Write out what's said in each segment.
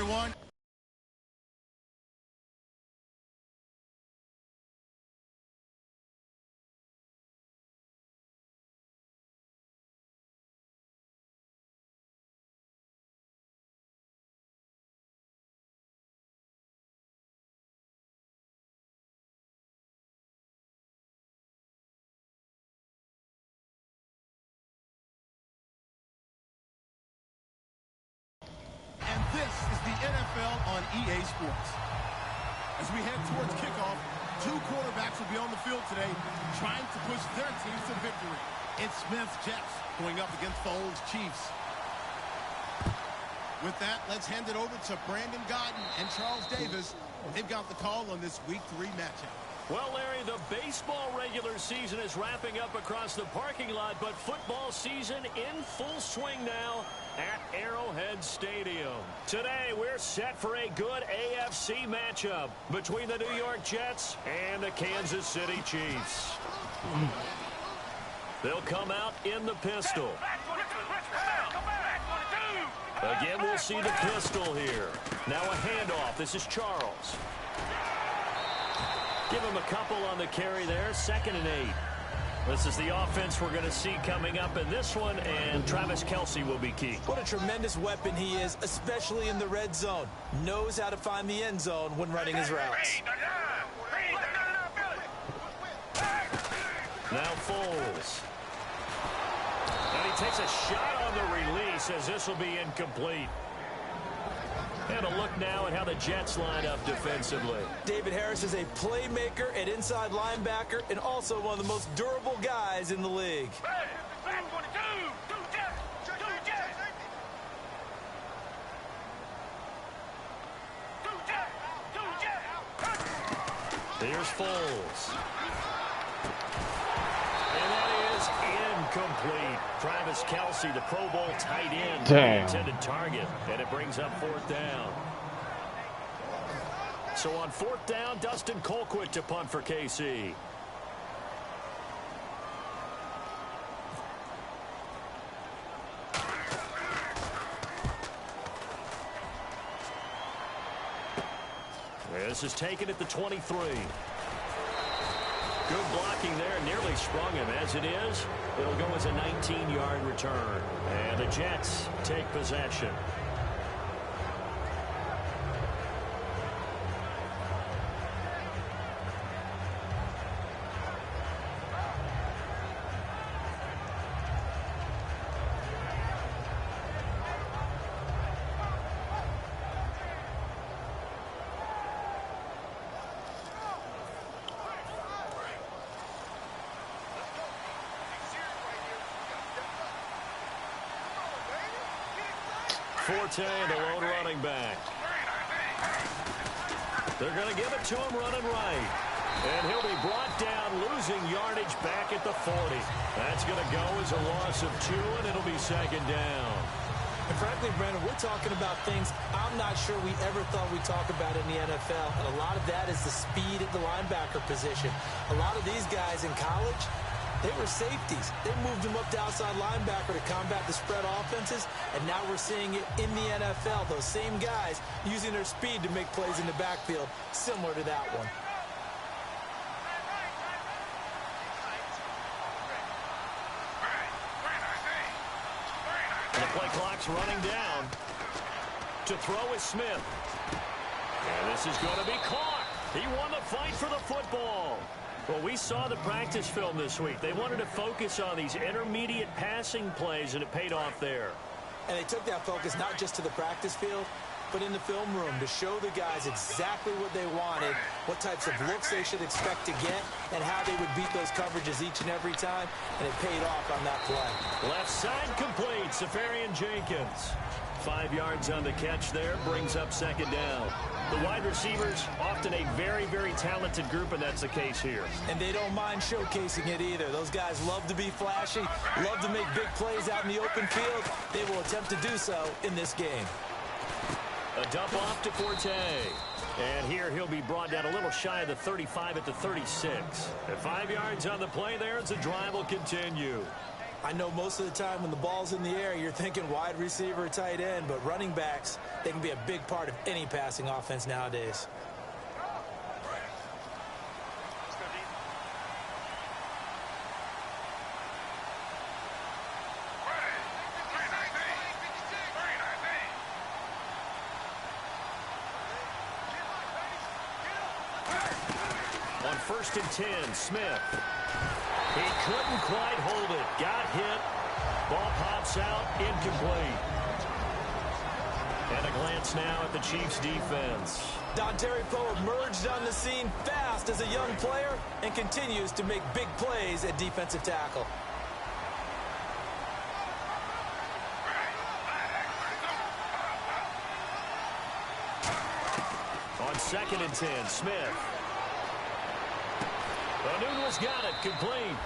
everyone. This is the NFL on EA Sports. As we head towards kickoff, two quarterbacks will be on the field today trying to push their teams to victory. It's Smith's Jets going up against Foles' Chiefs. With that, let's hand it over to Brandon Godden and Charles Davis. They've got the call on this Week 3 matchup. Well, Larry, the baseball regular season is wrapping up across the parking lot, but football season in full swing now at Arrowhead Stadium. Today, we're set for a good AFC matchup between the New York Jets and the Kansas City Chiefs. They'll come out in the pistol. Again, we'll see the pistol here. Now a handoff. This is Charles. Give him a couple on the carry there. 2nd and 8. This is the offense we're going to see coming up in this one, and Travis Kelce will be key. What a tremendous weapon he is, especially in the red zone. Knows how to find the end zone when running his routes. Now Foles. And he takes a shot on the release as this will be incomplete. And a look now at how the Jets line up defensively. David Harris is a playmaker, an inside linebacker, and also one of the most durable guys in the league. Here's Foles. And that is incomplete. Travis Kelce, the Pro Bowl tight end, the intended target, and it brings up 4th down. So on 4th down, Dustin Colquitt to punt for KC. This is taken at the 23. Good blocking there, nearly sprung him. As it is, it'll go as a 19-yard return. And the Jets take possession. Forte, the lone running back. They're going to give it to him running right. And he'll be brought down, losing yardage back at the 40. That's going to go as a loss of 2, and it'll be 2nd down. And frankly, Brandon, we're talking about things I'm not sure we ever thought we'd talk about in the NFL. And a lot of that is the speed at the linebacker position. A lot of these guys in college, they were safeties. They moved them up to outside linebacker to combat the spread offenses, and now we're seeing it in the NFL. Those same guys using their speed to make plays in the backfield, similar to that one. And the play clock's running down. To throw is Smith. And this is going to be caught. He won the fight for the football. Well, we saw the practice film this week. They wanted to focus on these intermediate passing plays, and it paid off there. And they took that focus not just to the practice field, but in the film room to show the guys exactly what they wanted, what types of looks they should expect to get, and how they would beat those coverages each and every time, and it paid off on that play. Left side complete, Safarian Jenkins. 5 yards on the catch there, brings up 2nd down. The wide receivers, often a very, very talented group, and that's the case here. And they don't mind showcasing it either. Those guys love to be flashy, love to make big plays out in the open field. They will attempt to do so in this game. A dump off to Forte. And here he'll be brought down a little shy of the 35 at the 36. At 5 yards on the play there as the drive will continue. I know most of the time when the ball's in the air, you're thinking wide receiver, tight end, but running backs, they can be a big part of any passing offense nowadays. On 1st and 10, Smith. He couldn't quite hold it. Got hit. Ball pops out, incomplete. And a glance now at the Chiefs' defense. Dontari Poe emerged on the scene fast as a young player and continues to make big plays at defensive tackle. On 2nd and 10, Smith. Onunwa's got it, complete.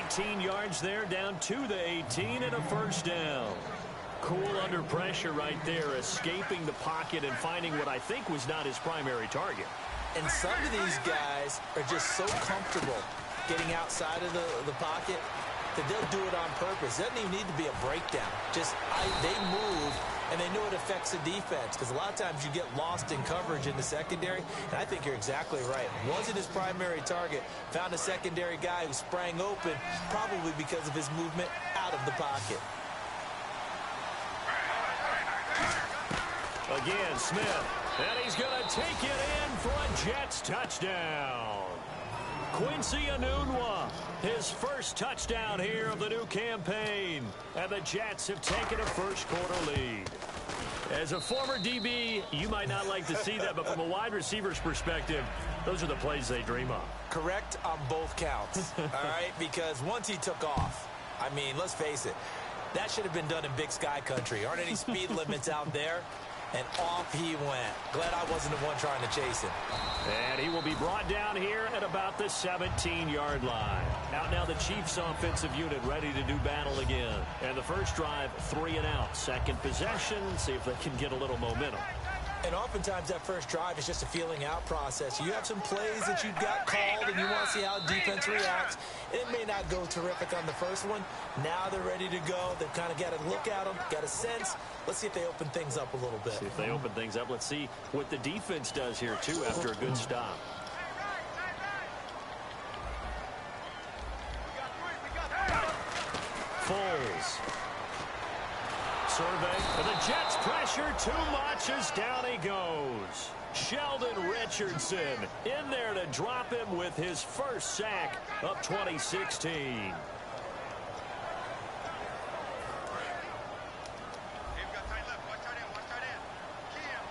18 yards there, down to the 18, and a first down. Cool under pressure right there, escaping the pocket and finding what I think was not his primary target. And some of these guys are just so comfortable getting outside of the pocket that they'll do it on purpose. It doesn't even need to be a breakdown. Just they move, and they know it affects the defense, because a lot of times you get lost in coverage in the secondary, and I think you're exactly right. Wasn't his primary target. Found a secondary guy who sprang open, probably because of his movement out of the pocket. Again, Smith, and he's going to take it in for a Jets touchdown. Quincy Onunwa, his first touchdown here of the new campaign. And the Jets have taken a first-quarter lead. As a former DB, you might not like to see that, but from a wide receiver's perspective, those are the plays they dream of. Correct on both counts, all right? Because once he took off, I mean, let's face it, that should have been done in Big Sky country. Aren't any speed limits out there? And off he went. Glad I wasn't the one trying to chase him. And he will be brought down here at about the 17-yard line. Out now the Chiefs offensive unit ready to do battle again. And the first drive, 3 and out. Second possession, see if they can get a little momentum. And oftentimes that first drive is just a feeling out process. You have some plays that you've got called and you want to see how defense reacts. It may not go terrific on the first one. Now they're ready to go. They've kind of got to look at them, got a sense. Let's see if they open things up a little bit. See if they open things up. Let's see what the defense does here, too, after a good stop. Foles. Survey, and the Jets pressure too much as down he goes. Sheldon Richardson in there to drop him with his first sack of 2016.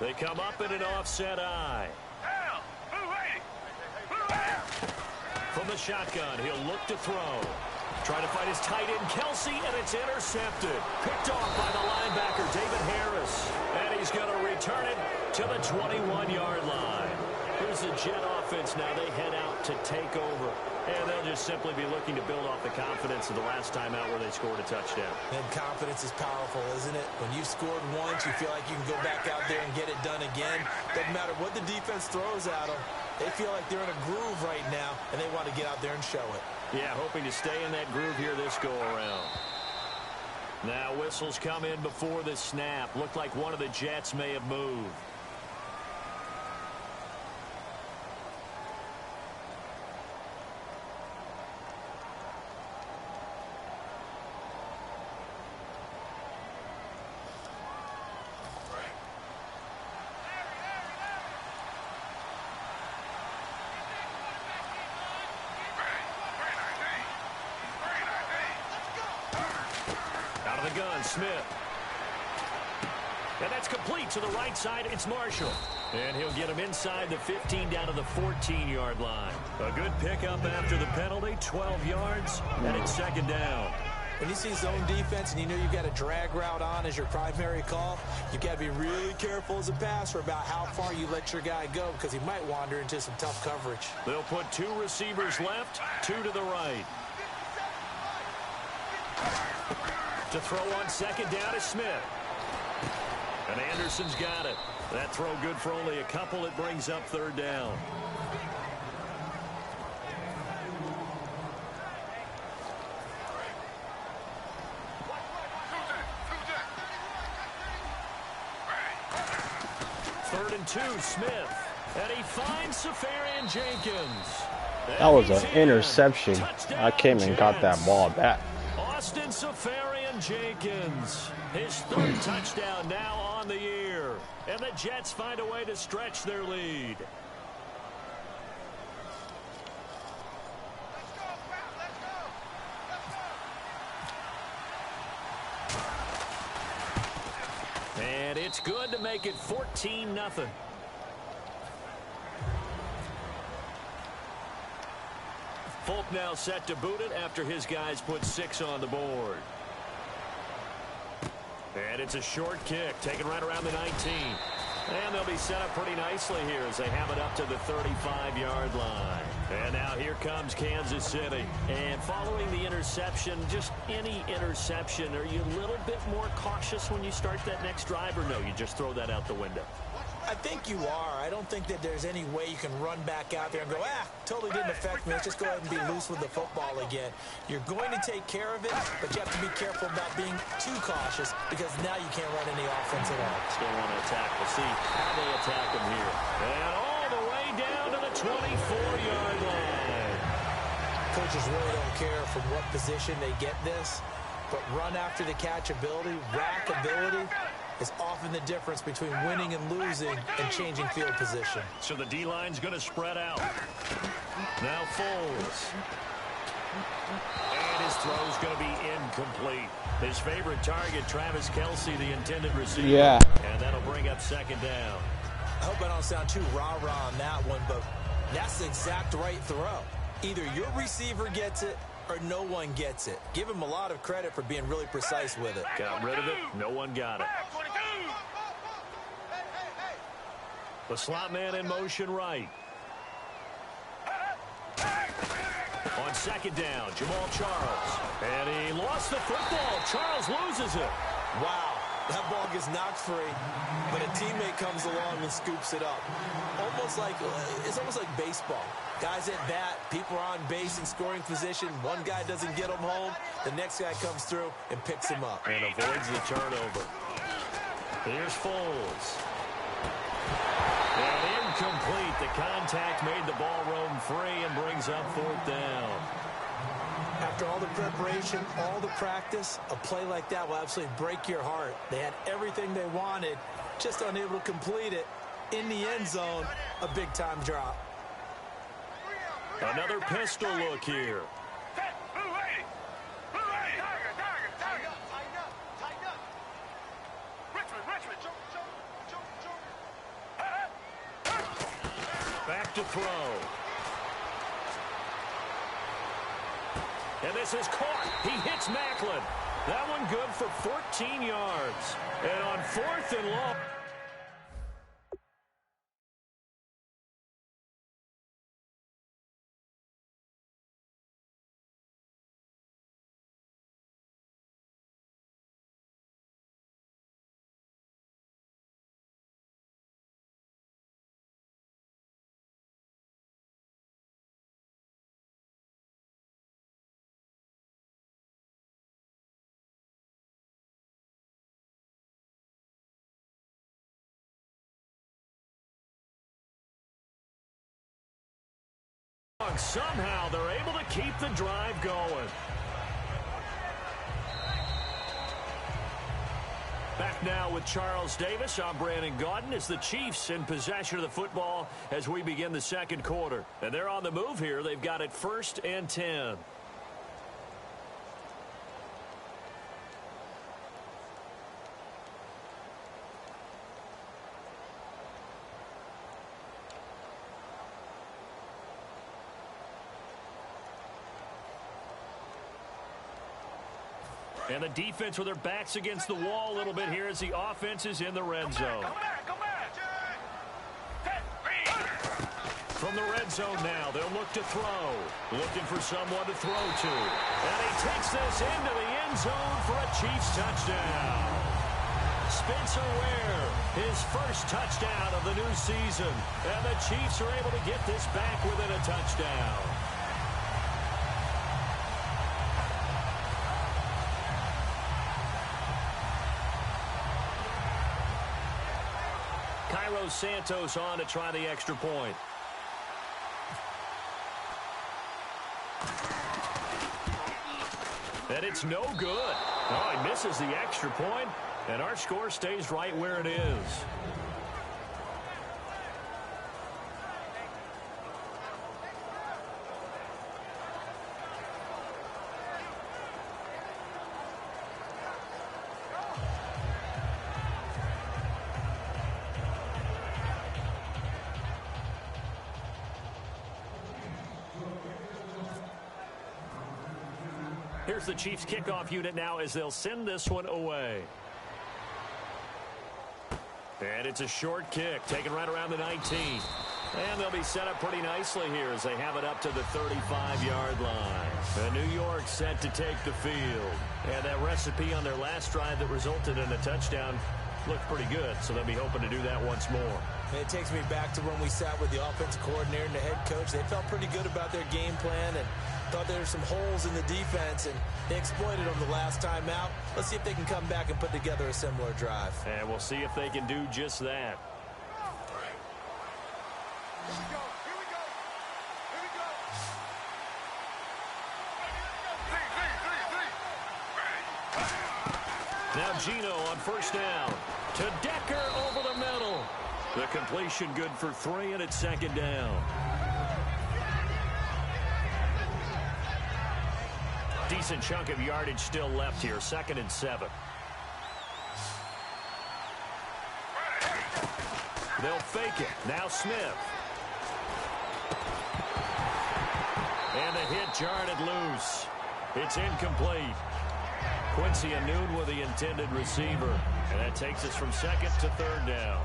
They come up in an offset eye. From the shotgun, he'll look to throw. Trying to find his tight end, Kelsey, and it's intercepted. Picked off by the linebacker, David Harris. And he's going to return it to the 21-yard line. Here's the Jet offense now. They head out to take over. And they'll just simply be looking to build off the confidence of the last time out where they scored a touchdown. And confidence is powerful, isn't it? When you've scored once, you feel like you can go back out there and get it done again. Doesn't matter what the defense throws at them. They feel like they're in a groove right now, and they want to get out there and show it. Yeah, hoping to stay in that groove here this go-around. Now whistles come in before the snap. Looked like one of the Jets may have moved. Smith. And that's complete to the right side. It's Marshall. And he'll get him inside the 15 down to the 14-yard line. A good pickup after the penalty, 12 yards, and it's second down. When you see zone defense and you know you've got a drag route on as your primary call, you've got to be really careful as a passer about how far you let your guy go because he might wander into some tough coverage. They'll put 2 receivers left, 2 to the right. To throw on second down is Smith. And Anderson's got it. That throw good for only a couple. It brings up third down. 3rd and 2, Smith. And he finds Safarian Jenkins. That was an interception. I came and got that ball back. Austin Safarian Jenkins, his 3rd touchdown now on the year. And the Jets find a way to stretch their lead. And it's good to make it 14-0. Folk now set to boot it after his guys put 6 on the board. And it's a short kick, taken right around the 19. And they'll be set up pretty nicely here as they have it up to the 35-yard line. And now here comes Kansas City. And following the interception, just any interception, are you a little bit more cautious when you start that next drive, or no, you just throw that out the window? I think you are. I don't think that there's any way you can run back out there and go, totally didn't affect me. Let's just go ahead and be loose with the football again. You're going to take care of it, but you have to be careful about being too cautious because now you can't run any offense at all. Still want to attack. We'll see how they attack him here. And all the way down to the 24-yard line. Coaches really don't care from what position they get this, but run after the catch ability, rack ability, is often the difference between winning and losing and changing field position. So the D-line's going to spread out. Now Foles. And his throw's going to be incomplete. His favorite target, Travis Kelce, the intended receiver. Yeah. And that'll bring up 2nd down. I hope I don't sound too rah-rah on that one, but that's the exact right throw. Either your receiver gets it or no one gets it. Give him a lot of credit for being really precise with it. Got rid of it. No one got it. The slot man in motion right. On 2nd down, Jamal Charles. And he lost the football. Charles loses it. Wow. That ball gets knocked free, but a teammate comes along and scoops it up. It's almost like baseball. Guys at bat, people are on base in scoring position. One guy doesn't get him home. The next guy comes through and picks him up. And avoids the turnover. Here's Foles. And incomplete. The contact made the ball roam free and brings up 4th down. After all the preparation, all the practice, a play like that will absolutely break your heart. They had everything they wanted, just unable to complete it. In the end zone, a big-time drop. Another pistol look here. Back to throw. And this is caught. He hits Macklin. That one good for 14 yards. And on 4th and long. Somehow they're able to keep the drive going. Back now with Charles Davis. I'm Brandon Gaudin as the Chiefs in possession of the football as we begin the 2nd quarter. And they're on the move here. They've got it 1st and 10. And the defense with their backs against the wall a little bit here as the offense is in the red zone. From the red zone now, they'll look to throw. Looking for someone to throw to. And he takes this into the end zone for a Chiefs touchdown. Spencer Ware, his first touchdown of the new season. And the Chiefs are able to get this back within a touchdown. Cairo Santos on to try the extra point. And it's no good. Oh, he misses the extra point, and our score stays right where it is. Here's the Chiefs kickoff unit now as they'll send this one away. And it's a short kick, taken right around the 19. And they'll be set up pretty nicely here as they have it up to the 35-yard line. And New York set to take the field. And that recipe on their last drive that resulted in a touchdown looked pretty good, so they'll be hoping to do that once more. It takes me back to when we sat with the offensive coordinator and the head coach. They felt pretty good about their game plan and thought there were some holes in the defense, and they exploited them the last time out. Let's see if they can come back and put together a similar drive. And we'll see if they can do just that. Now Gino on first down. To Decker over the middle. The completion good for 3, and it's second down. Decent chunk of yardage still left here. 2nd and 7. They'll fake it. Now Smith. And the hit jarred it loose. It's incomplete. Quincy Anoon with the intended receiver. And that takes us from 2nd to 3rd down.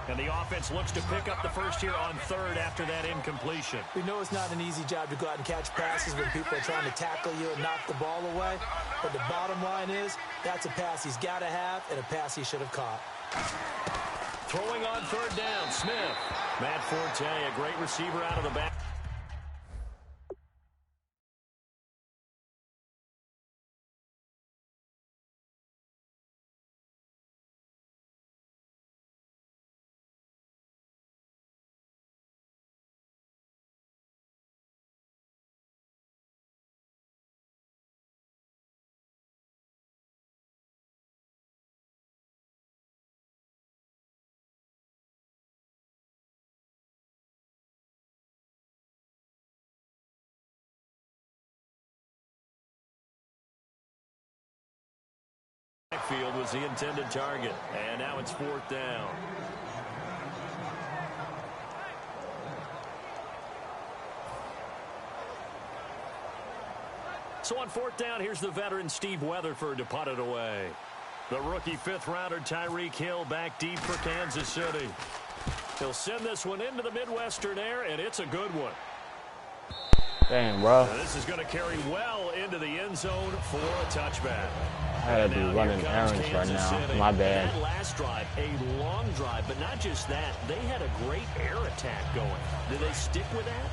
And the offense looks to pick up the first here on 3rd after that incompletion. We know it's not an easy job to go out and catch passes when people are trying to tackle you and knock the ball away. But the bottom line is, that's a pass he's got to have and a pass he should have caught. Throwing on 3rd down, Smith. Matt Forte, a great receiver out of the back. Field was the intended target, and now it's 4th down. So on 4th down, here's the veteran Steve Weatherford to punt it away. The rookie 5th-rounder Tyreek Hill back deep for Kansas City. He'll send this one into the Midwestern air, and it's a good one. Dang, bro. Now this is going to carry well into the end zone for a touchback. I had to be running errands right now. My bad. That last drive, a long drive, but not just that. They had a great air attack going. Did they stick with that?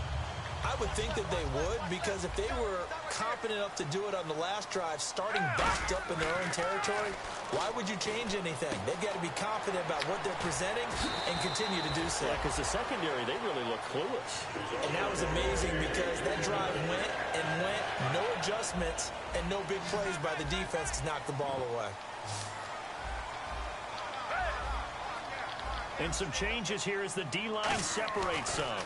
I would think that they would, because if they were confident enough to do it on the last drive, starting backed up in their own territory, why would you change anything? They've got to be confident about what they're presenting and continue to do so. Yeah, because the secondary, they really look clueless. And that was amazing because that drive went and went, no adjustments and no big plays by the defense to knock the ball away. And some changes here as the D-line separates some.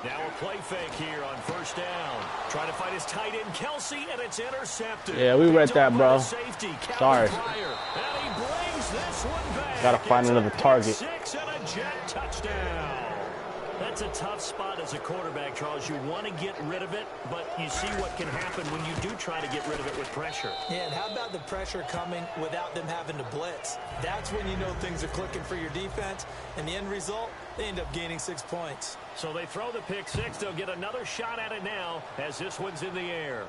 Now a play fake here on 1st down. Trying to find his tight end, Kelsey, and it's intercepted. Yeah, we read that, bro. Safety, sorry. And he brings this one back. Gotta find another target. 6 and a jet touchdown. That's a tough spot as a quarterback, Charles. You want to get rid of it, but you see what can happen when you do try to get rid of it with pressure. Yeah, and how about the pressure coming without them having to blitz? That's when you know things are clicking for your defense, and the end result, they end up gaining 6 points. So they throw the pick 6. They'll get another shot at it now as this one's in the air.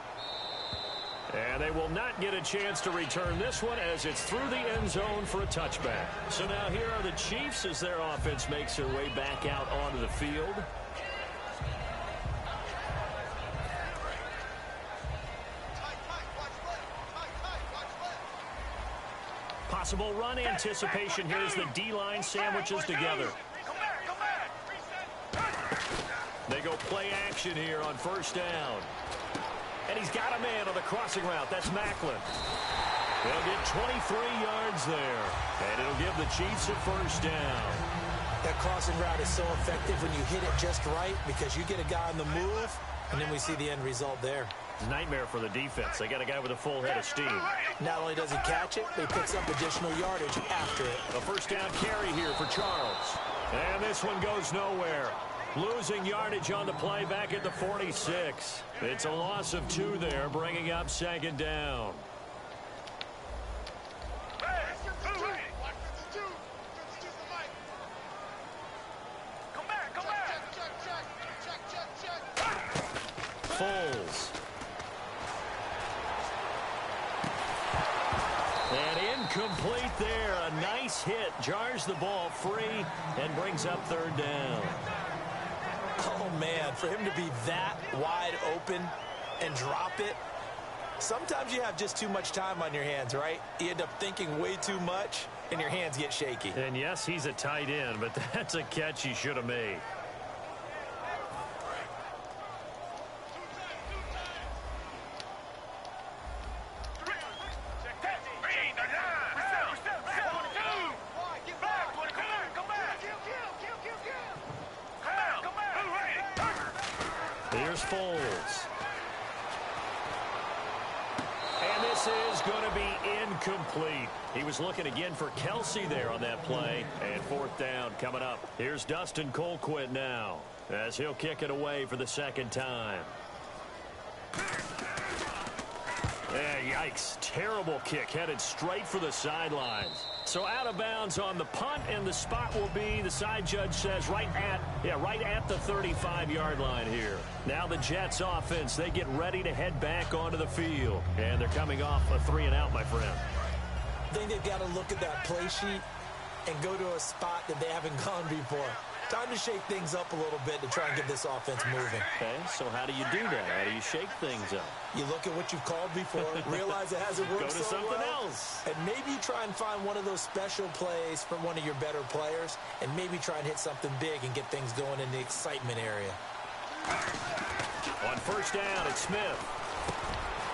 And they will not get a chance to return this one as it's through the end zone for a touchback. So now here are the Chiefs as their offense makes their way back out onto the field. Possible run anticipation here as the D-line sandwiches together. They go play action here on first down. And he's got a man on the crossing route. That's Macklin. They'll get 23 yards there. And it'll give the Chiefs a first down. That crossing route is so effective when you hit it just right because you get a guy on the move, and then we see the end result there. Nightmare for the defense. They got a guy with a full head of steam. Not only does he catch it, but he picks up additional yardage after it. A first down carry here for Charles. And this one goes nowhere. Losing yardage on the play back at the 46. It's a loss of 2 there, bringing up second down. Foles. And incomplete there. A nice hit. Jars the ball free and brings up third down. Oh, man, for him to be that wide open and drop it, sometimes you have just too much time on your hands, right? You end up thinking way too much, and your hands get shaky. And, yes, he's a tight end, but that's a catch he should have made. Here's Foles. And this is going to be incomplete. He was looking again for Kelsey there on that play. And fourth down coming up. Here's Dustin Colquitt now as he'll kick it away for the second time. Yeah, yikes. Terrible kick headed straight for the sidelines. So out of bounds on the punt, and the spot will be, the side judge says, right at the 35-yard line here. Now the Jets offense, they get ready to head back onto the field. And they're coming off a 3-and-out, my friend. I think they've got to look at that play sheet and go to a spot that they haven't gone before. Time to shake things up a little bit to try and get this offense moving. Okay, so how do you do that? How do you shake things up? You look at what you've called before, realize it hasn't worked Go to so something well, else. and maybe try and find one of those special plays from one of your better players, and maybe try and hit something big and get things going in the excitement area. On first down, it's Smith.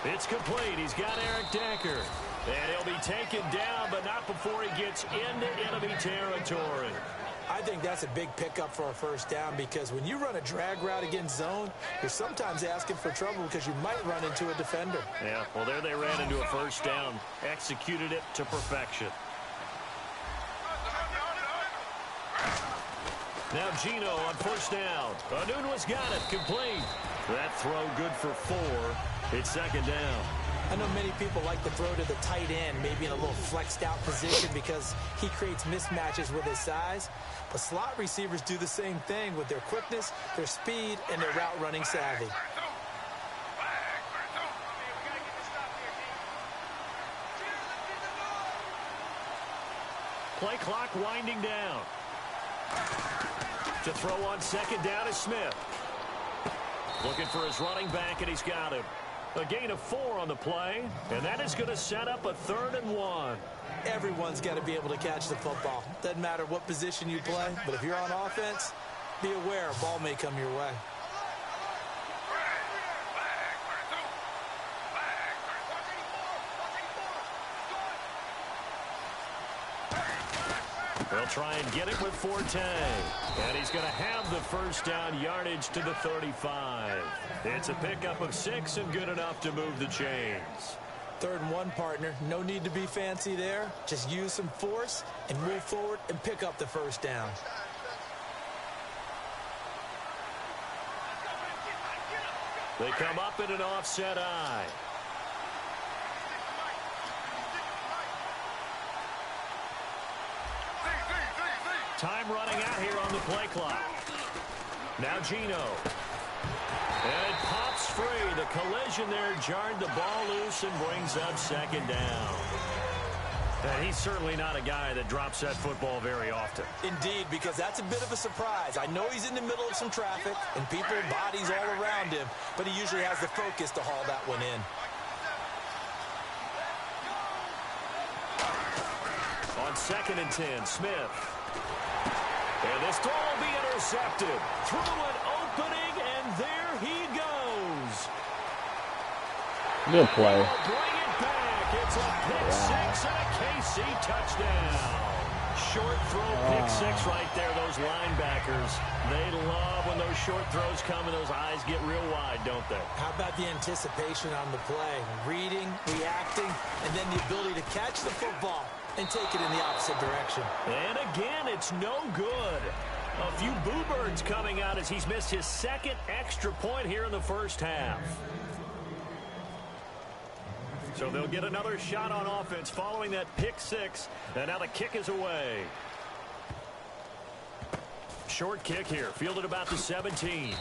It's complete. He's got Eric Decker. And he'll be taken down, but not before he gets into enemy territory. I think that's a big pickup for a first down because when you run a drag route against zone, you're sometimes asking for trouble because you might run into a defender. Yeah, well, there they ran into a first down, executed it to perfection. Now Gino on first down. Anunwa's got it, complete. That throw good for 4. It's second down. I know many people like to throw to the tight end, maybe in a little flexed out position because he creates mismatches with his size. But slot receivers do the same thing with their quickness, their speed, and their route running savvy. Play clock winding down. To throw on second down is Smith. Looking for his running back, and he's got him. A gain of 4 on the play, and that is going to set up a 3rd and 1. Everyone's got to be able to catch the football. Doesn't matter what position you play, but if you're on offense, be aware a ball may come your way. They'll try and get it with Forte. And he's going to have the first down yardage to the 35. It's a pickup of 6 and good enough to move the chains. 3rd and 1, partner. No need to be fancy there. Just use some force and move forward and pick up the first down. They come up in an offset eye. Time running out here on the play clock. Now Gino. And it pops free. The collision there jarred the ball loose and brings up second down. And he's certainly not a guy that drops that football very often. Indeed, because that's a bit of a surprise. I know he's in the middle of some traffic and people, bodies all around him, but he usually has the focus to haul that one in. On 2nd and 10, Smith. And this throw will be intercepted. Through an opening, and there he goes. Good play. Bring it back. It's a pick six and a KC touchdown. Short throw, pick six right there. Those linebackers, they love when those short throws come and those eyes get real wide, don't they? How about the anticipation on the play? Reading, reacting, and then the ability to catch the football and take it in the opposite direction. And again, it's no good. A few boo birds coming out as he's missed his 2nd extra point here in the first half. So they'll get another shot on offense following that pick six. And now the kick is away. Short kick here, fielded about the 17.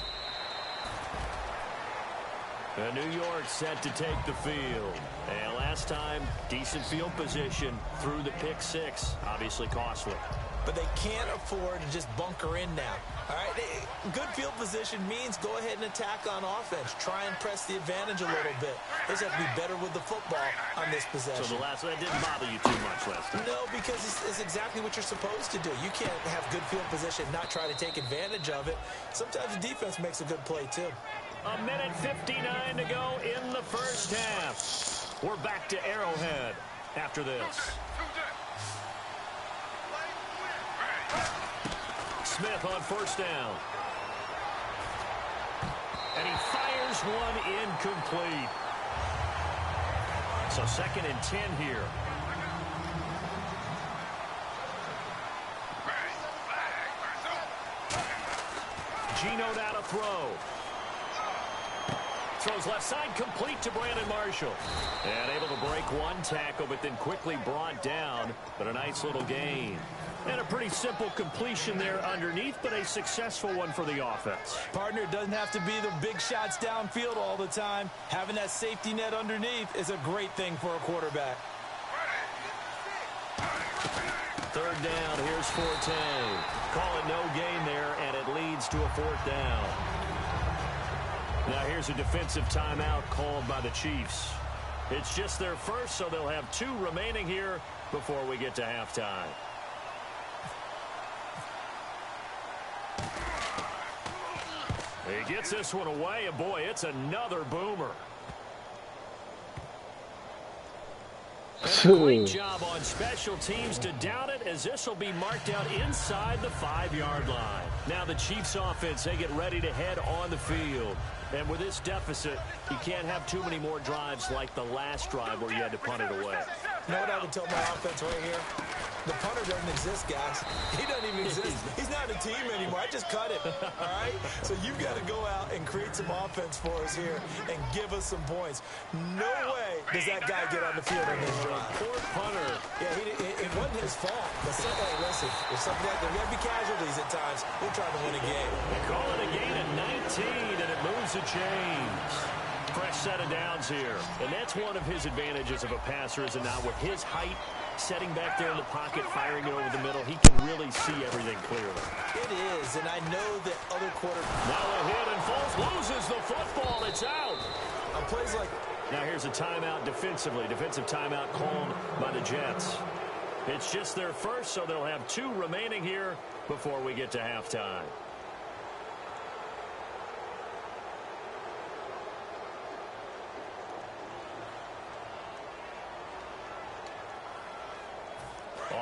And New York set to take the field. And last time, decent field position through the pick six. Obviously costly. But they can't afford to just bunker in now. All right, good field position means go ahead and attack on offense. Try and press the advantage a little bit. They just have to be better with the football on this possession. So that didn't bother you too much last time? No, because it's exactly what you're supposed to do. You can't have good field position and not try to take advantage of it. Sometimes the defense makes a good play, too. 1:59 to go in the first half. We're back to Arrowhead after this. Smith on 1st down. And he fires one incomplete. So 2nd and 10 here. Gino now to throw. Throws left side, complete to Brandon Marshall. And able to break one tackle, but then quickly brought down. But a nice little gain. And a pretty simple completion there underneath, but a successful one for the offense. Partner, it doesn't have to be the big shots downfield all the time. Having that safety net underneath is a great thing for a quarterback. 3rd down, here's Forte. Call it no gain there, and it leads to a 4th down. Now here's a defensive timeout called by the Chiefs. It's just their first, so they'll have 2 remaining here before we get to halftime. He gets this one away, and boy, it's another boomer. And a great job on special teams to down it, as this will be marked out inside the 5-yard line. Now the Chiefs offense, they get ready to head on the field. And with this deficit, you can't have too many more drives like the last drive where you had to punt it away. You know what I would tell my offense right here? The punter doesn't exist, guys. He doesn't even exist. He's not a team anymore. I just cut him, all right? So you've got to go out and create some offense for us here and give us some points. No way does that guy get on the field on this drive. Poor punter. Yeah, it wasn't his fault. But hey, listen, if something like that, there got to be casualties at times. We're trying to win a game. They call it a gain of 19, and it moves the chains. Fresh set of downs here. And that's one of his advantages of a passer, is it not? With his height, setting back there in the pocket, firing it over the middle, he can really see everything clearly. It is, and I know that other quarterbacks. Now a hit, and Foles loses the football. It's out. On plays like. Now here's a timeout defensively. Defensive timeout called by the Jets. It's just their first, so they'll have 2 remaining here before we get to halftime.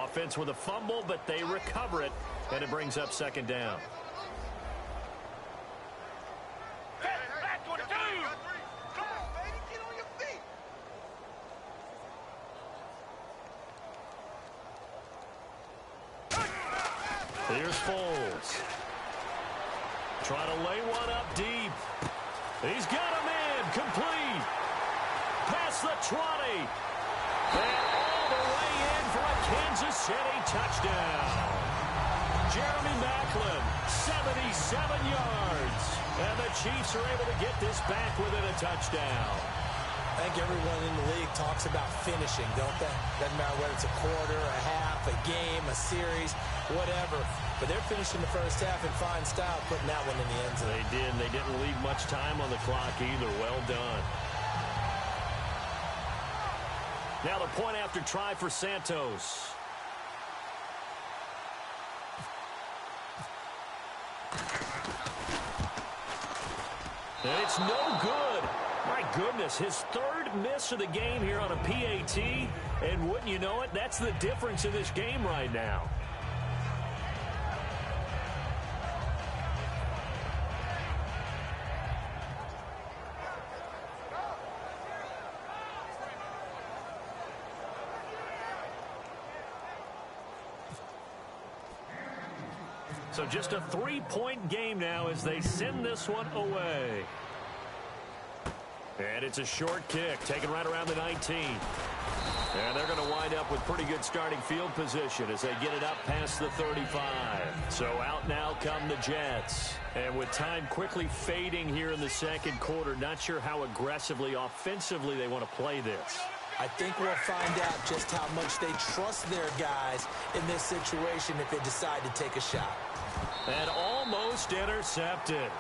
Offense with a fumble, but they recover it, and it brings up 2nd down. Here's Foles. Trying to lay one up deep. He's got him in. Complete. Past the 20. And all the way in for a Kansas City touchdown. Jeremy Maclin, 77 yards. And the Chiefs are able to get this back within a touchdown. I think everyone in the league talks about finishing, don't they? Doesn't matter whether it's a quarter, a half, a game, a series, whatever. But they're finishing the first half in fine style, putting that one in the end zone. They did, and they didn't leave much time on the clock either. Well done. Now the point after try for Santos. And it's no good. My goodness, his third miss of the game here on a PAT. And wouldn't you know it, that's the difference in this game right now. So just a 3-point game now as they send this one away. And it's a short kick, taken right around the 19. And they're going to wind up with pretty good starting field position as they get it up past the 35. So out now come the Jets. And with time quickly fading here in the second quarter, not sure how aggressively, offensively they want to play this. I think we'll find out just how much they trust their guys in this situation if they decide to take a shot. And almost intercepted.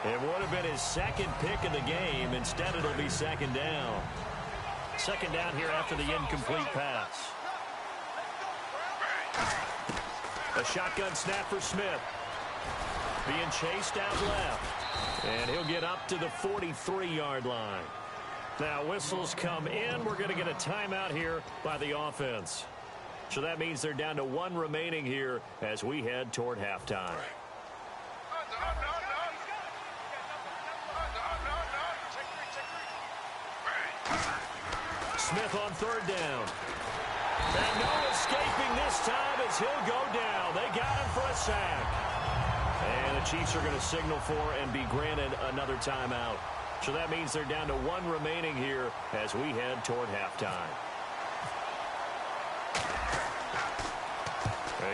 It would have been his second pick of the game. Instead, it'll be second down. Second down here after the incomplete pass. A shotgun snap for Smith. Being chased out left. And he'll get up to the 43-yard line. Now, whistles come in. We're going to get a timeout here by the offense. So that means they're down to one remaining here as we head toward halftime. Smith on third down. And no escaping this time as he'll go down. They got him for a sack. And the Chiefs are going to signal for and be granted another timeout. So that means they're down to one remaining here as we head toward halftime.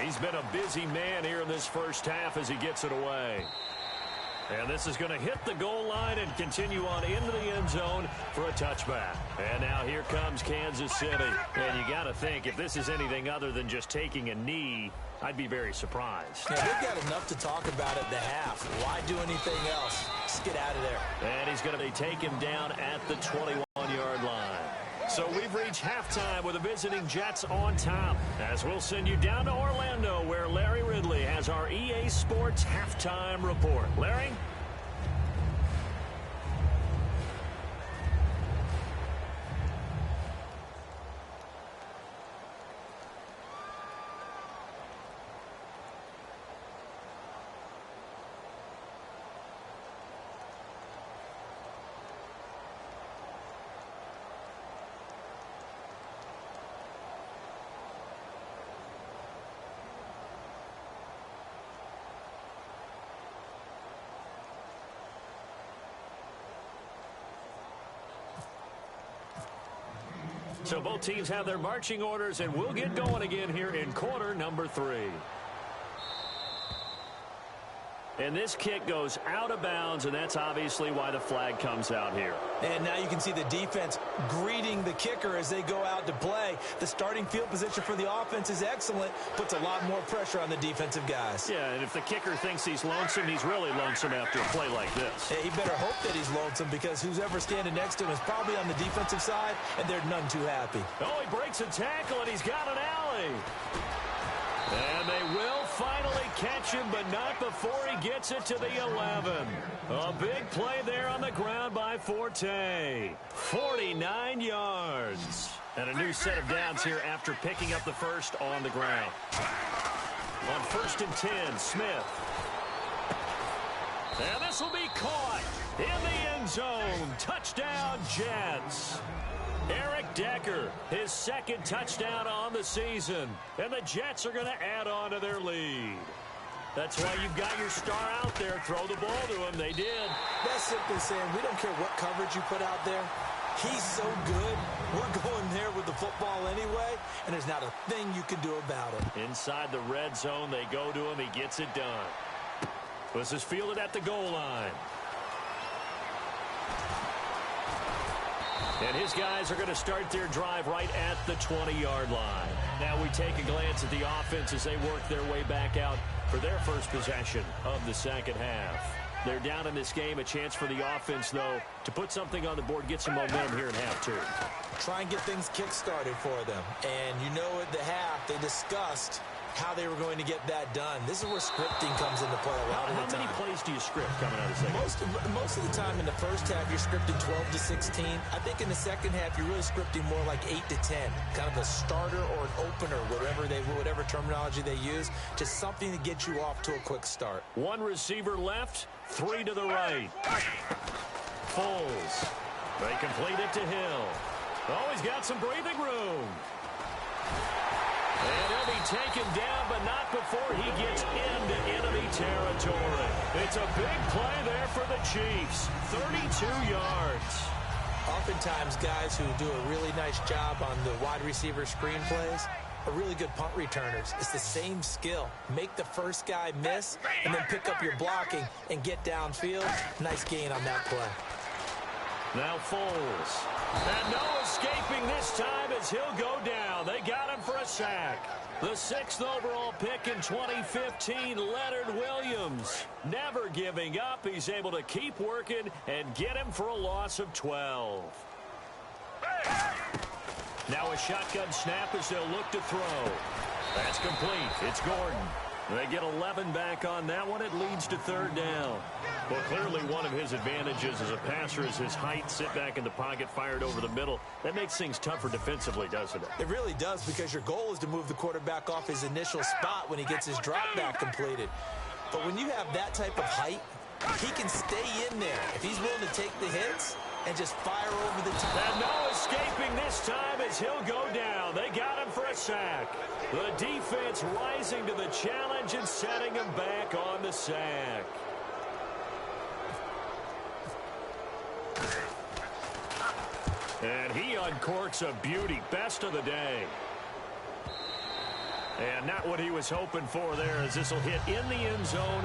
He's been a busy man here in this first half as he gets it away. And this is going to hit the goal line and continue on into the end zone for a touchback. And now here comes Kansas City. And you got to think, if this is anything other than just taking a knee, I'd be very surprised. Yeah, they've got enough to talk about at the half. Why do anything else? Just get out of there. And he's going to take him down at the 21-yard line. So we've reached halftime with the visiting Jets on top. As we'll send you down to Orlando, where Larry Ridley has our EA Sports halftime report. Larry? So both teams have their marching orders, and we'll get going again here in quarter number 3. And this kick goes out of bounds, and that's obviously why the flag comes out here. And now you can see the defense greeting the kicker as they go out to play. The starting field position for the offense is excellent, puts a lot more pressure on the defensive guys. Yeah, and if the kicker thinks he's lonesome, he's really lonesome after a play like this. Yeah, he better hope that he's lonesome, because who's ever standing next to him is probably on the defensive side, and they're none too happy. Oh, he breaks a tackle, and he's got an alley. And they will finally catch him, but not before he gets it to the 11. A big play there on the ground by Forte. 49 yards. And a new set of downs here after picking up the first on the ground. On 1st and 10, Smith. And this will be caught in the end zone. Touchdown, Jets. Eric Decker, his second touchdown on the season. And the Jets are going to add on to their lead. That's why you've got your star out there. Throw the ball to him. They did. That's simply saying we don't care what coverage you put out there. He's so good. We're going there with the football anyway, and there's not a thing you can do about it. Inside the red zone, they go to him. He gets it done. This is fielded at the goal line. And his guys are going to start their drive right at the 20-yard line. Now we take a glance at the offense as they work their way back out for their first possession of the second half. They're down in this game. A chance for the offense, though, to put something on the board, get some momentum here in half two. Try and get things kick-started for them. And you know at the half they discussed how they were going to get that done. This is where scripting comes into play a lot of the time. How many plays do you script coming out of the second? Most of the time in the first half, you're scripting 12 to 16. I think in the second half, you're really scripting more like 8 to 10. Kind of a starter or an opener, whatever terminology they use. Just something to get you off to a quick start. One receiver left, 3 to the right. Foles. They complete it to Hill. Oh, he's got some breathing room. And he'll be taken down, but not before he gets into enemy territory. It's a big play there for the Chiefs. 32 yards. Oftentimes, guys who do a really nice job on the wide receiver screen plays are really good punt returners. It's the same skill. Make the first guy miss, and then pick up your blocking and get downfield. Nice gain on that play. Now Foles. And no escaping this time as he'll go down. They got him for a sack. The 6th overall pick in 2015, Leonard Williams. Never giving up. He's able to keep working and get him for a loss of 12. Now a shotgun snap as they'll look to throw. That's complete. It's Gordon. They get 11 back on that one. It leads to 3rd down. Well, clearly one of his advantages as a passer is his height. Sit back in the pocket, fired over the middle. That makes things tougher defensively, doesn't it? It really does, because your goal is to move the quarterback off his initial spot when he gets his drop back completed. But when you have that type of height, he can stay in there. If he's willing to take the hits and just fire over the top. And no escaping this time as he'll go down. They got him for a sack. The defense rising to the challenge and setting him back on the sack. And he uncorks a beauty. Best of the day. And not what he was hoping for there, as this will hit in the end zone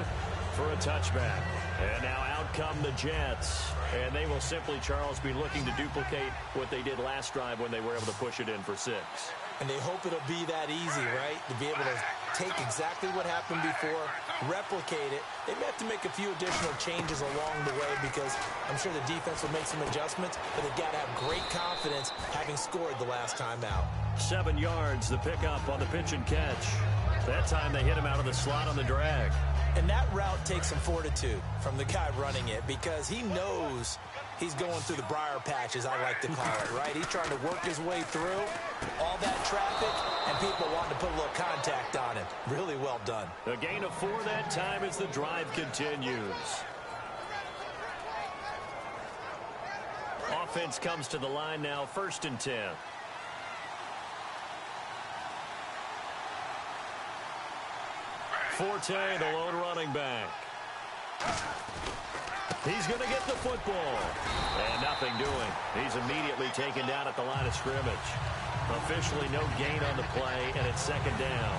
for a touchback. And now out come the Jets. And they will simply, Charles, be looking to duplicate what they did last drive when they were able to push it in for 6. And they hope it'll be that easy, right? To be able to take exactly what happened before, replicate it. They may have to make a few additional changes along the way, because I'm sure the defense will make some adjustments, but they've got to have great confidence having scored the last time out. 7 yards, the pickup on the pitch and catch. That time they hit him out of the slot on the drag. And that route takes some fortitude from the guy running it, because he knows he's going through the briar patch, as I like to call it, right? He's trying to work his way through all that traffic, and people wanting to put a little contact on him. Really well done. A gain of 4 that time as the drive continues. Offense comes to the line now, 1st and 10. Forte, the lone running back. He's going to get the football. And nothing doing. He's immediately taken down at the line of scrimmage. Officially no gain on the play, and it's 2nd down.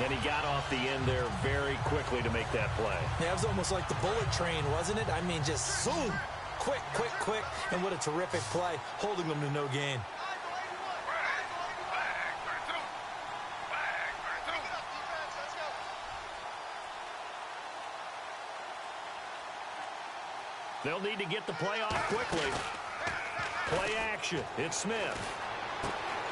And he got off the end there very quickly to make that play. Yeah, it was almost like the bullet train, wasn't it? I mean, just zoom. Quick, quick, quick. And what a terrific play, holding them to no gain. They'll need to get the play off quickly. Play action. It's Smith.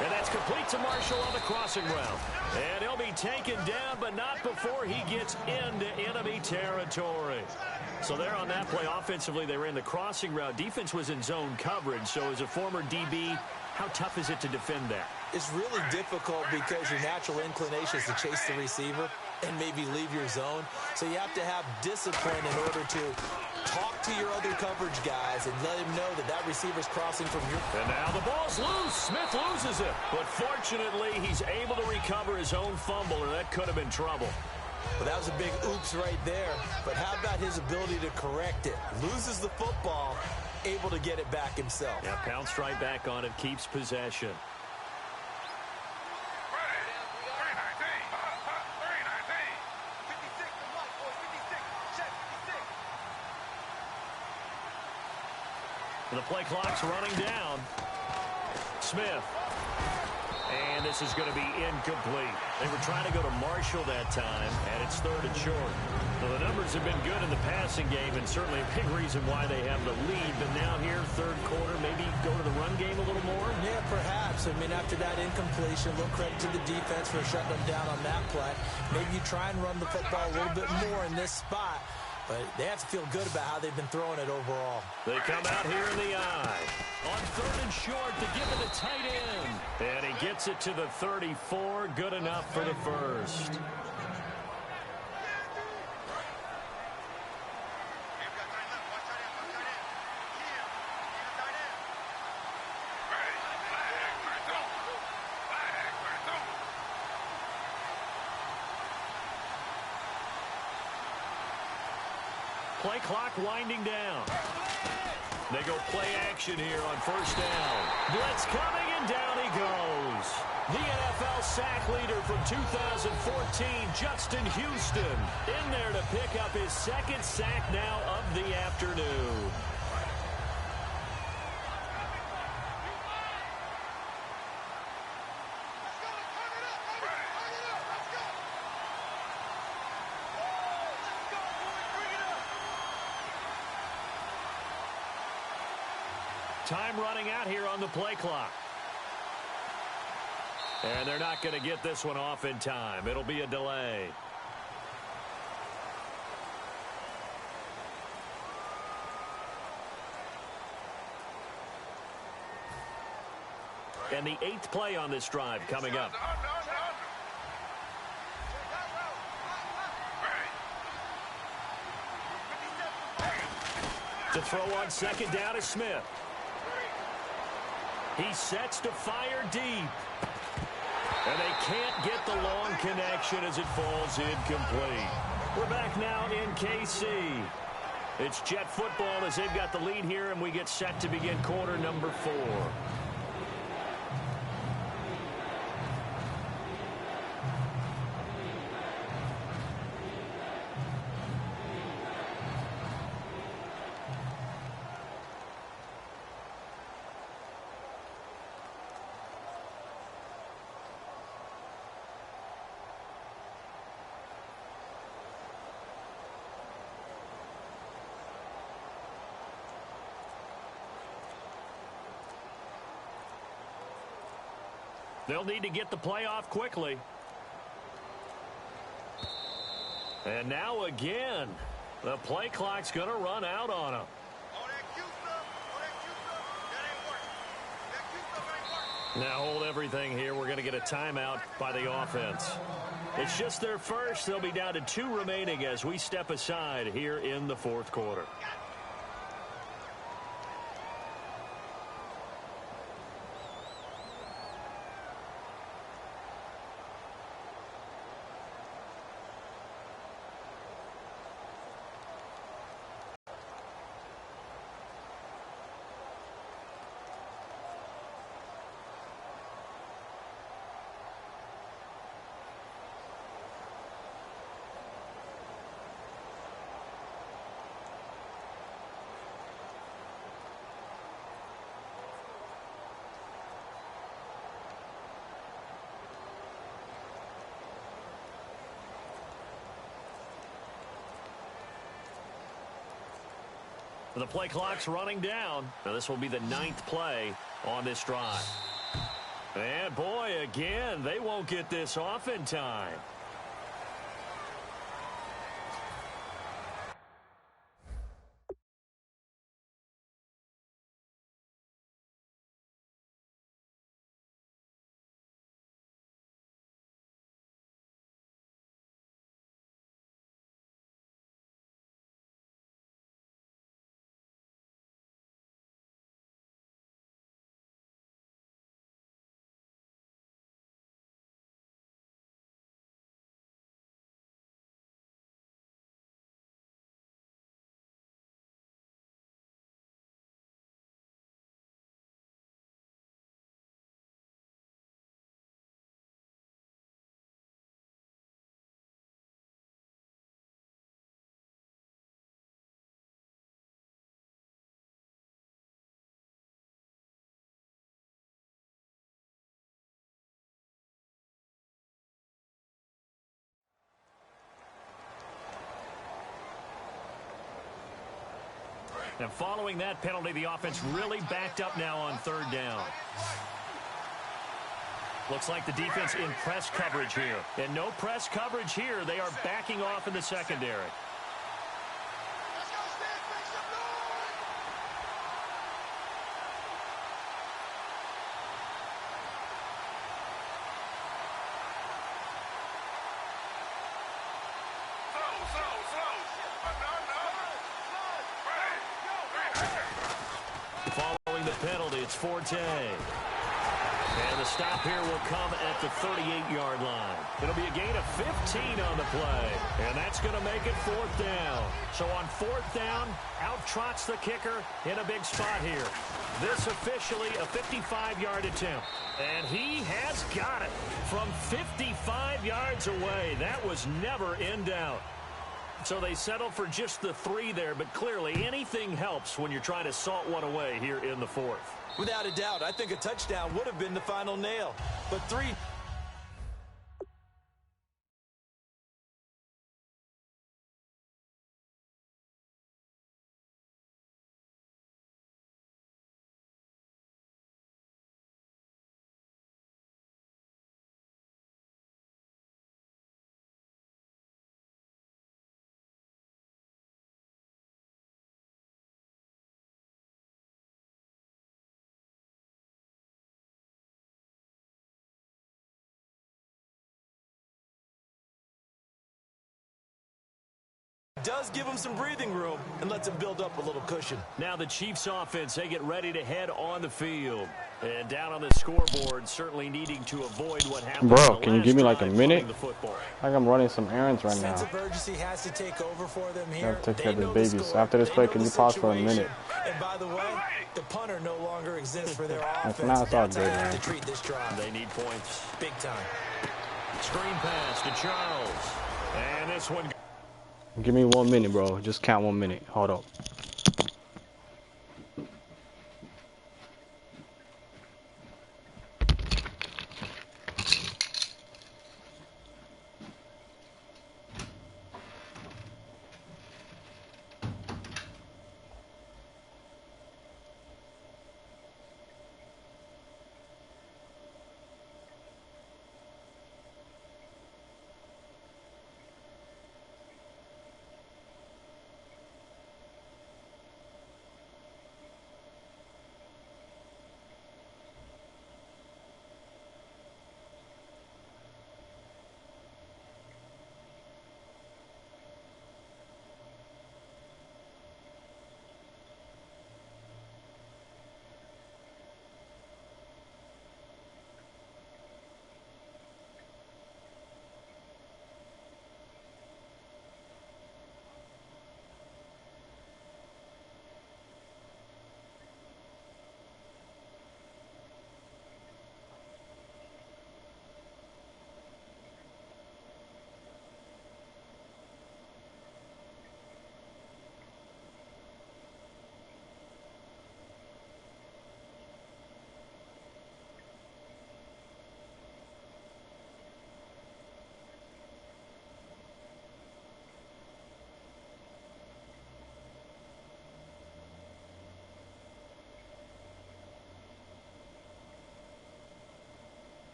And that's complete to Marshall on the crossing route. And he'll be taken down, but not before he gets into enemy territory. So there on that play, offensively, they ran the crossing route. Defense was in zone coverage. So as a former DB, how tough is it to defend that? It's really difficult, because your natural inclination is to chase the receiver and maybe leave your zone. So you have to have discipline in order to talk to your other coverage guys and let him know that that receiver's crossing from your... And now the ball's loose. Smith loses it. But fortunately, he's able to recover his own fumble, or that could have been trouble. Well, that was a big oops right there. But how about his ability to correct it? Loses the football, able to get it back himself. Yeah, pounced right back on it, keeps possession. The play clock's running down. Smith. And this is going to be incomplete. They were trying to go to Marshall that time, and it's 3rd and short. Well, the numbers have been good in the passing game, and certainly a big reason why they have the lead. But now here, 3rd quarter, maybe go to the run game a little more? Yeah, perhaps. I mean, after that incompletion, a little credit to the defense for shutting them down on that play. Maybe you try and run the football a little bit more in this spot. But they have to feel good about how they've been throwing it overall. They come out here in the eye. On 3rd and short to give it to tight end. And he gets it to the 34. Good enough for the first. Play clock winding down. They go play action here on 1st down. Blitz coming, and down he goes. The NFL sack leader from 2014, Justin Houston, in there to pick up his 2nd sack now of the afternoon. Time running out here on the play clock. And they're not going to get this one off in time. It'll be a delay. And the 8th play on this drive coming up. To throw on 2nd down is Smith. He sets to fire deep. And they can't get the long connection as it falls incomplete. We're back now in KC. It's Jet football as they've got the lead here, and we get set to begin quarter number 4. They'll need to get the play off quickly. And now again, the play clock's going to run out on them. Now hold everything here. We're going to get a timeout by the offense. It's just their first. They'll be down to 2 remaining as we step aside here in the 4th quarter. The play clock's running down. Now this will be the 9th play on this drive. And boy, again, they won't get this off in time. And following that penalty, the offense really backed up now on third down. Looks like the defense in press coverage here. And no press coverage here. They are backing off in the secondary. Following the penalty, it's Forte. And the stop here will come at the 38-yard line. It'll be a gain of 15 on the play. And that's going to make it fourth down. So on fourth down, out trots the kicker in a big spot here. This officially a 55-yard attempt. And he has got it from 55 yards away. That was never in doubt. So they settled for just the 3 there, but clearly anything helps when you're trying to salt one away here in the fourth. Without a doubt, I think a touchdown would have been the final nail. But 3... does give him some breathing room and lets him build up a little cushion. Now the Chiefs offense, they get ready to head on the field. And down on the scoreboard, certainly needing to avoid what happened. Bro, can you give me like a minute? Like I'm running some errands right now. Sense of urgency has to take over for them here. Gotta take care of the babies. After this play, can you pause for a minute? And by the way, the punter no longer exists for their offense. If not, it's all good, That's how you man. have to treat this drive. They need points. Big time. Screen pass to Charles. And this one... Give me 1 minute, bro. Just count 1 minute. Hold up.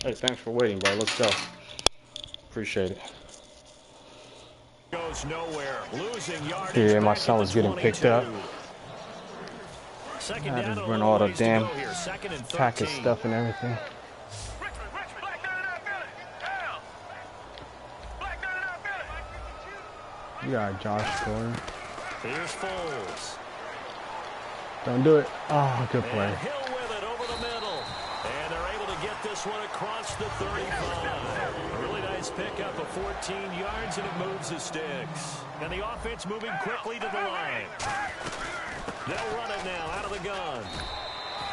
Hey, thanks for waiting, bro. Let's go. Appreciate it. Goes nowhere. Losing yardage. Yeah, my son was getting picked up. I had to run all the damn packet stuff and everything. You got Josh Gordon. Here's Foles. Don't do it. Oh, good play. And Hill with it over the middle. And they're able to get this one across the 35. A really nice pickup of 14 yards, and it moves the sticks. And the offense moving quickly to the line. They'll run it now out of the gun.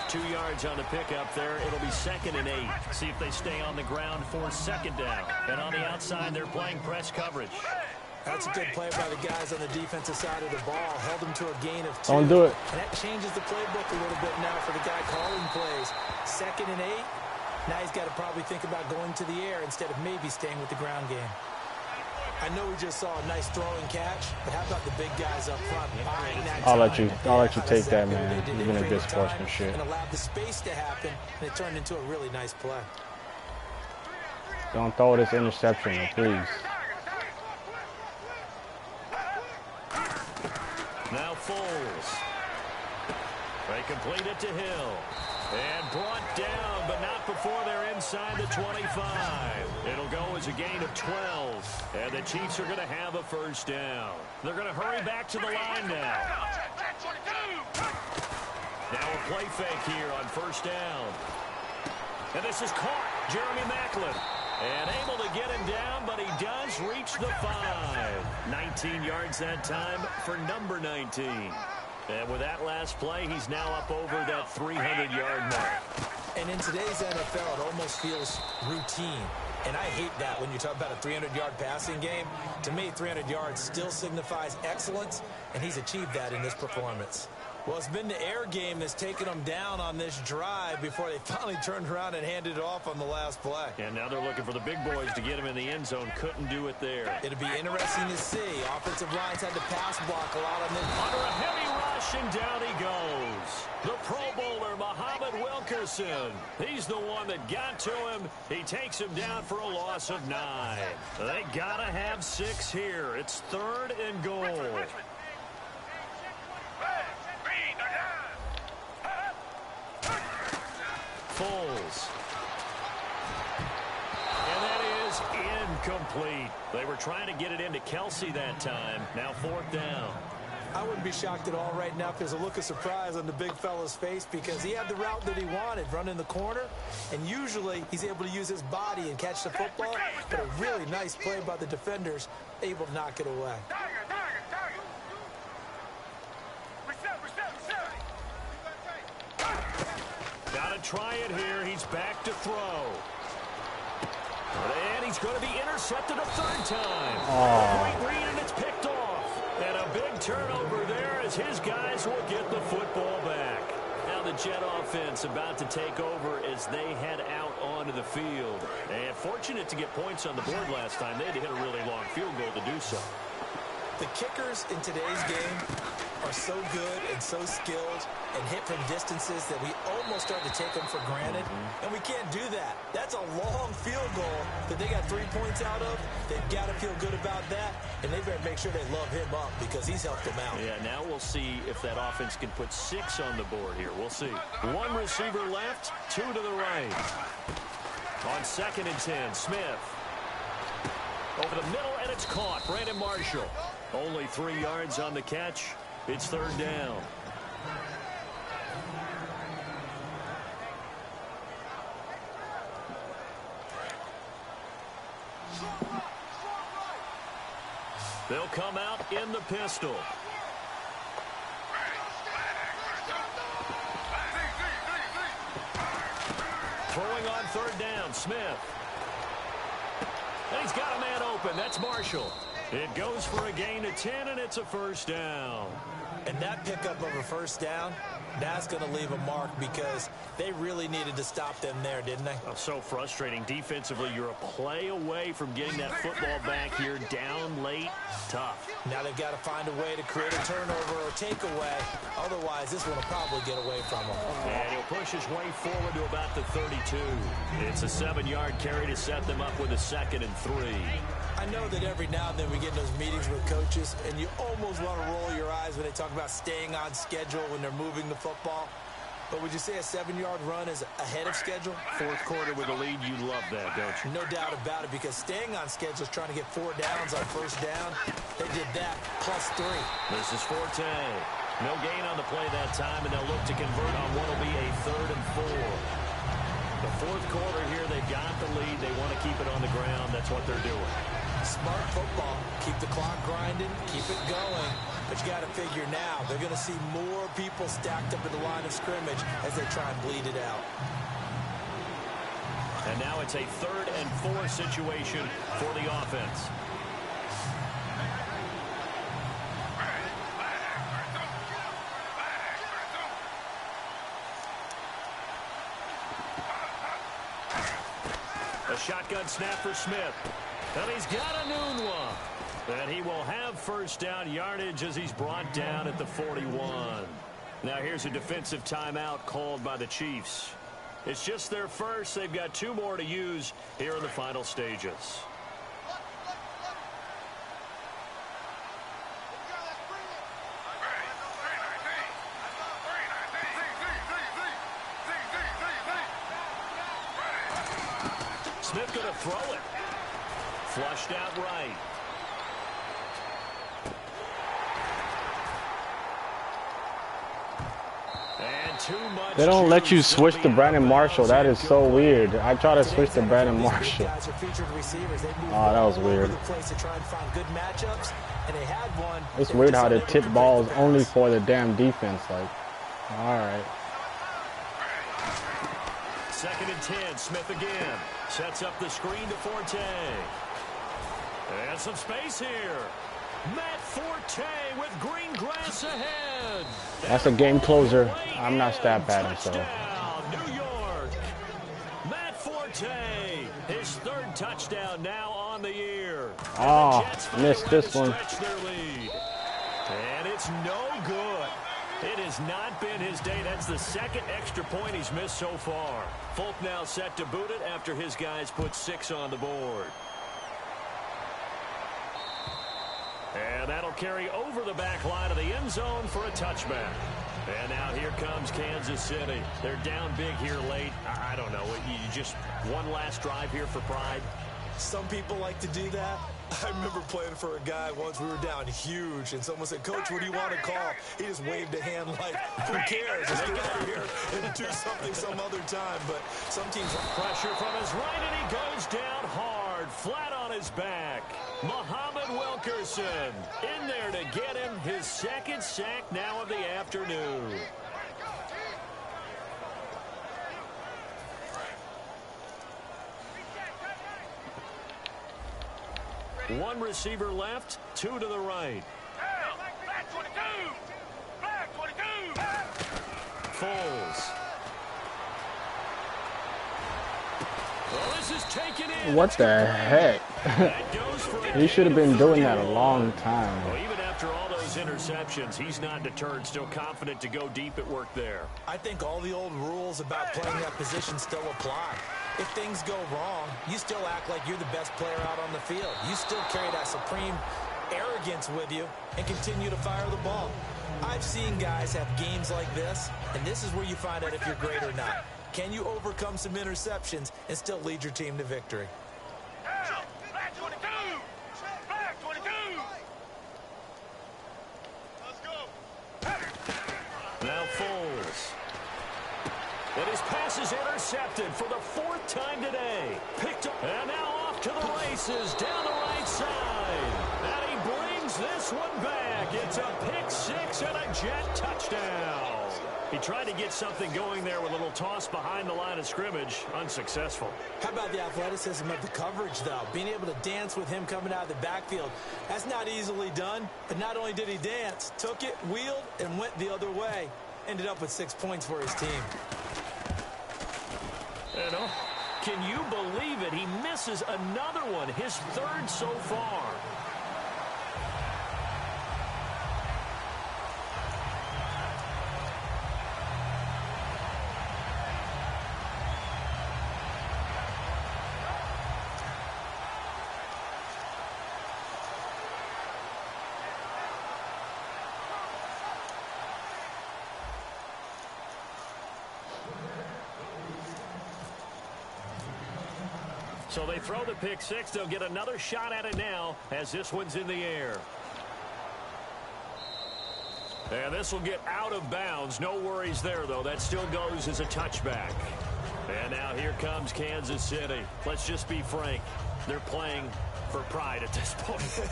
2 yards on the pickup there. It'll be 2nd and 8. See if they stay on the ground for 2nd down. And on the outside, they're playing press coverage. That's a good play by the guys on the defensive side of the ball. Held them to a gain of 2. Don't do it. And that changes the playbook a little bit now for the guy calling plays. 2nd and 8. Now he's got to probably think about going to the air instead of maybe staying with the ground game. I know we just saw a nice throwing catch, but how about the big guys up front buying that I'll time? let you take that, man. You've been a good sportsmanship. And allowed the space to happen, and it turned into a really nice play. Don't throw this interception, please. Now Foles. They complete it to Hill. And brought down, but not before they're inside the 25. It'll go as a gain of 12. And the Chiefs are going to have a 1st down. They're going to hurry back to the line now. Now a play fake here on 1st down. And this is caught. Jeremy Maclin. And able to get him down, but he does reach the 5. 19 yards that time for number 19. And with that last play, he's now up over that 300-yard mark. And in today's NFL, it almost feels routine. And I hate that when you talk about a 300-yard passing game. To me, 300 yards still signifies excellence, and he's achieved that in this performance. Well, it's been the air game that's taken them down on this drive before they finally turned around and handed it off on the last play. And now they're looking for the big boys to get him in the end zone. Couldn't do it there. It'll be interesting to see. Offensive lines had to pass block a lot on this. Under a heavy rush, and down he goes. The Pro Bowler, Muhammad Wilkerson. He's the one that got to him. He takes him down for a loss of 9. They gotta have 6 here. It's 3rd and goal. Foles. And that is incomplete. They were trying to get it into Kelsey that time. Now 4th down. I wouldn't be shocked at all right now if there's a look of surprise on the big fella's face because he had the route that he wanted, running the corner, and usually he's able to use his body and catch the football, but a really nice play by the defenders, able to knock it away. Got to try it here. He's back to throw. And he's going to be intercepted a 3rd time. Great read, and it's picked off. And a big turnover there as his guys will get the football back. Now the Jet offense about to take over as they head out onto the field. And fortunate to get points on the board last time. They had to hit a really long field goal to do so. The kickers in today's game are so good and so skilled and hit from distances that we almost start to take them for granted. And we can't do that. That's a long field goal that they got 3 points out of. They've got to feel good about that, and they better make sure they love him up because he's helped them out. Yeah, now we'll see if that offense can put 6 on the board here. We'll see. 1 receiver left, 2 to the right. On 2nd and 10, Smith. Over the middle, and it's caught. Brandon Marshall. Only 3 yards on the catch. It's 3rd down. They'll come out in the pistol. Throwing on 3rd down, Smith. And he's got a man open. That's Marshall. It goes for a gain of 10, and it's a 1st down. And that pickup of a first down, that's going to leave a mark because they really needed to stop them there, didn't they? Oh, so frustrating. Defensively, you're a play away from getting that football back here down late. Tough. Now they've got to find a way to create a turnover or takeaway. Otherwise, this one will probably get away from him. And he'll push his way forward to about the 32. It's a 7-yard carry to set them up with a 2nd and 3. I know that every now and then we get in those meetings with coaches, and you almost want to roll your eyes when they talk about staying on schedule when they're moving the football. But would you say a 7-yard run is ahead of schedule? Fourth quarter with a lead, you love that, don't you? No doubt about it, because staying on schedule is trying to get 4 downs on first down. They did that, +3. This is Forte. No gain on the play that time, and they'll look to convert on what will be a 3rd and 4. The fourth quarter here, they've got the lead. They want to keep it on the ground. That's what they're doing. Smart football. Keep the clock grinding. Keep it going. But you got to figure now, they're going to see more people stacked up in the line of scrimmage as they try and bleed it out. And now it's a 3rd and 4 situation for the offense. A shotgun snap for Smith. And he's got a noon one. And he will have first down yardage as he's brought down at the 41. Now here's a defensive timeout called by the Chiefs. It's just their first. They've got 2 more to use here in the final stages. Smith going to throw it. Flushed out right. And too much. They don't let you switch to Brandon Marshall. That is so weird. I try to switch to Brandon Marshall. Oh, that was weird. It's weird how they tip balls only for the damn defense. Like, all right. 2nd and 10. Smith again. Sets up the screen to Forte. And some space here. Matt Forte with green grass ahead. That's a game closer. I'm not stat padding, so. New York. Matt Forte, his 3rd touchdown now on the year. Oh, missed this one. And it's no good. It has not been his day. That's the 2nd extra point he's missed so far. Folk now set to boot it after his guys put 6 on the board. And that'll carry over the back line of the end zone for a touchback. And now here comes Kansas City. They're down big here late. I don't know. You just one last drive here for pride. Some people like to do that. I remember playing for a guy once. We were down huge, and someone said, "Coach, what do you want to call?" He just waved a hand like, "Who cares? Let's get out of here and do something some other time." But some teams pressure from his right, and he goes down hard, flat on his back. Muhammad Wilkerson in there to get him his 2nd sack now of the afternoon. One receiver left, 2 to the right. Black 22! Black 22! Foles. Well, this is taken in. What the heck? He should have been doing that a long time. Well, even after all those interceptions, he's not deterred, still confident to go deep at work there. I think all the old rules about playing that position still apply. If things go wrong, you still act like you're the best player out on the field. You still carry that supreme arrogance with you and continue to fire the ball. I've seen guys have games like this, and this is where you find out if you're great or not. Can you overcome some interceptions and still lead your team to victory? Black 22! Black 22! Let's go. Now Foles. And his pass is intercepted for the 4th time today. Picked up. And now off to the races down the right side. And he brings this one back. It's a pick 6 and a Jet touchdown. He tried to get something going there with a little toss behind the line of scrimmage. Unsuccessful. How about the athleticism of the coverage, though? Being able to dance with him coming out of the backfield. That's not easily done. But not only did he dance, took it, wheeled, and went the other way. Ended up with 6 points for his team. And can you believe it? He misses another one, his third so far. So they throw the pick six. They'll get another shot at it now as this one's in the air. And this will get out of bounds. No worries there, though. That still goes as a touchback. And now here comes Kansas City. Let's just be frank. They're playing for pride at this point.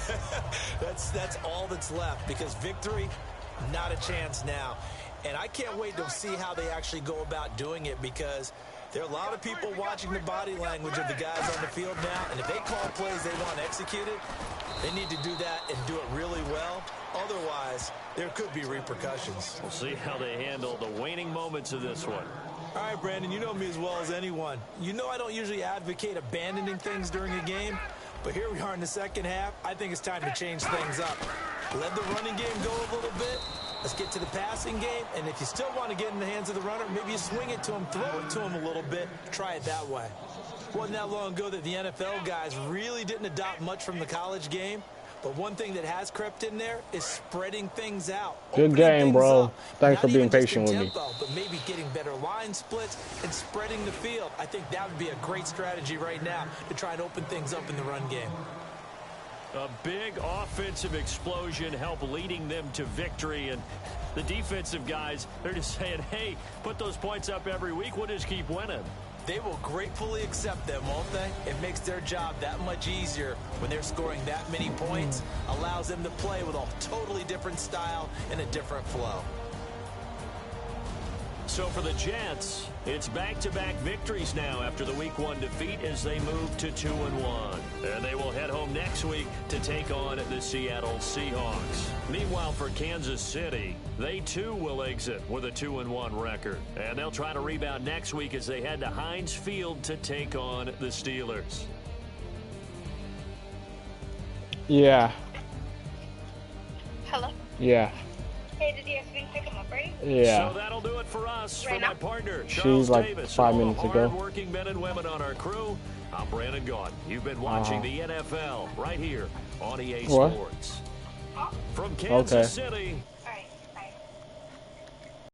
That's all that's left, because victory, not a chance now. And I can't wait to see how they actually go about doing it, because there are a lot of people watching the body language of the guys on the field now, and if they call plays they want executed, they need to do that and do it really well. Otherwise, there could be repercussions. We'll see how they handle the waning moments of this one. All right, Brandon, you know me as well as anyone. You know I don't usually advocate abandoning things during a game, but here we are in the second half. I think it's time to change things up. Let the running game go a little bit. Let's get to the passing game, and if you still want to get in the hands of the runner, maybe you swing it to him, throw it to him a little bit, try it that way. Wasn't that long ago that the NFL guys really didn't adopt much from the college game, but one thing that has crept in there is spreading things out. Good game, bro. Thanks for being patient with me. But maybe getting better line splits and spreading the field. I think that would be a great strategy right now to try and open things up in the run game. A big offensive explosion helped leading them to victory, and the defensive guys, they're just saying, hey, put those points up every week, we'll just keep winning. They will gratefully accept them, won't they? It makes their job that much easier when they're scoring that many points, allows them to play with a totally different style and a different flow. So for the Jets, it's back-to-back victories now after the Week 1 defeat as they move to 2-1. And they will head home next week to take on the Seattle Seahawks. Meanwhile, for Kansas City, they too will exit with a 2-1 record. And they'll try to rebound next week as they head to Heinz Field to take on the Steelers. Yeah. Hello? Yeah. Hey, did you pick him up, right? Yeah. So that'll do it for us. Right for now? my partner, Charles She's like Davis, 5 and all minutes the ago. hard-working men and women on our crew, I'm Brandon Gaudin. You've been watching the NFL right here on EA Sports. From Kansas City,